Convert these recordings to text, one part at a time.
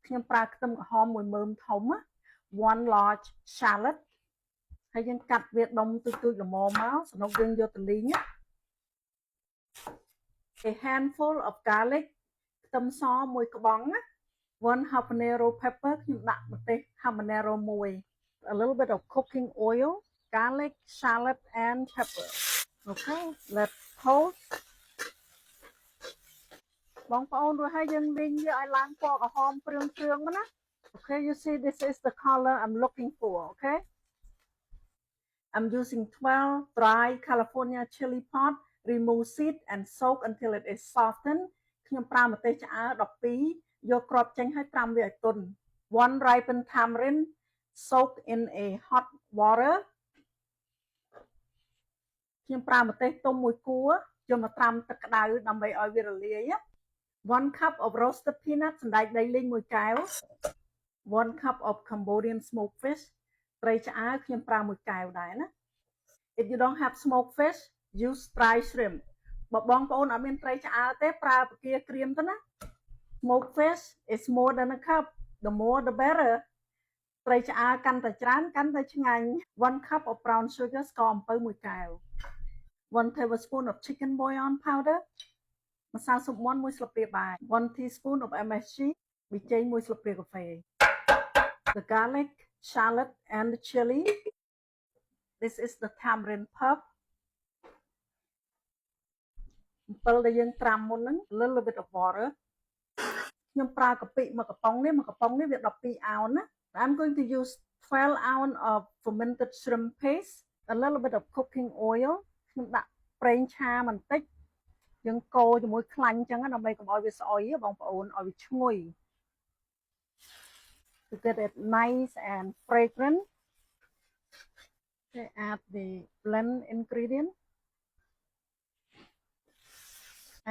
ខ្ញុំប្រើខ្ទឹមក្រហមមួយមើមធំ one large shallot ហើយយើងកាត់វាដុំទូចៗល្មមមកសំណុកយើងយកទៅលីង a handful of garlic ខ្ទឹមសមួយក្បងណា one habanero pepper ខ្ញុំដាក់ម្ទេស habanero មួយ a little bit of cooking oil garlic shallot and pepper okay let's toast បងប្អូនរួចហើយយើងលីងវាឲ្យឡើងពណ៌ក្រហមព្រឿងៗមកណា okay you see this is the color I'm looking for okay I'm using 12 dry California chili pod remove seed and soak until it is softened ខ្ញុំប្រើម្ទេសឆ្អើរ12យកគ្រាប់ចេញហើយត្រាំវាឲ្យទន់ one ripened tamarind soak in a hot water ខ្ញុំប្រើម្ទេសទុំមួយគួរយកមកត្រាំទឹកក្តៅដើម្បីឲ្យវារលាយ one cup of roasted peanut សណ្តែកដីលីងមួយកែវ one cup of Cambodian smoked fish ត្រីឆ្អើរខ្ញុំប្រើមួយកែវដែរណា if you don't have smoked fish use dry shrimp បើបងប្អូនអត់មានត្រីឆ្អើរទេប្រើពគាក្រៀមទៅណា smoked fish is more than a cup the more the better ត្រីឆ្អើរកាន់តែច្រើនកាន់តែឆ្ងាញ់ one cup of brown sugar ស្ករអំពៅមួយកែវ one tablespoon of chicken bouillon powder ម្សៅស៊ុបមាន់មួយស្លាបព្រាបាយ one teaspoon of MSG ប៊ីចេងមួយស្លាបព្រាកាហ្វេ the garlic shallot and the chili this is the tamarind pulp អំពិលដែលយើងត្រាំមុនហ្នឹង little bit of water ខ្ញុំប្រើកាពិមួយកំប៉ុងនេះវា12 ounce ណា I'm going to use 12 ounce of fermented shrimp paste a little bit of cooking oil ខ្ញុំដាក់ប្រេងឆាបន្តិចយើងកូរជាមួយខ្លាញ់អញ្ចឹងដើម្បីកុំឲ្យវាស្អុយបងប្អូនឲ្យវាឈ្ងុយ to get it nice and fragrant okay, add the blend ingredient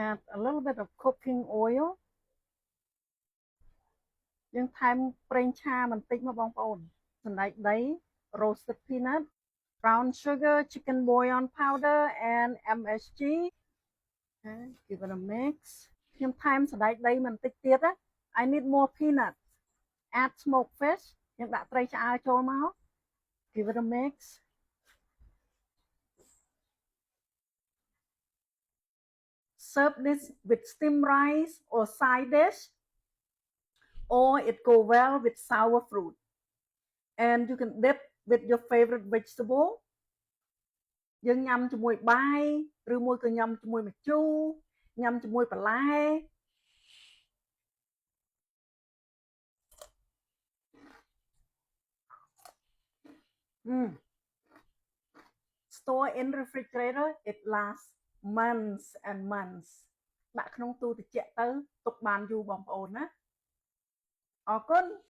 add a little bit of cooking oil យើងថែមប្រេងឆាបន្តិចមកបងប្អូនសណ្តែកដី roasted peanut brown sugar chicken bouillon powder and MSG okay, give it a mix ខ្ញុំថែមសណ្តែកដីបន្តិចទៀតណា I need more peanut add smoked fish យើងដាក់ត្រីឆ្អើរចូលមក give it a mix serve this with steamed rice or side dish or it go well with sour fruit and you can dip with your favorite vegetable យើងញ៉ាំជាមួយបាយឬមួយក៏ញ៉ាំជាមួយម្ជូរញ៉ាំជាមួយបន្លែ store in refrigerator it lasts months and months ដាក់ក្នុងទូត្រជាក់ទៅទុកបានយូរបងប្អូនណាអរគុណ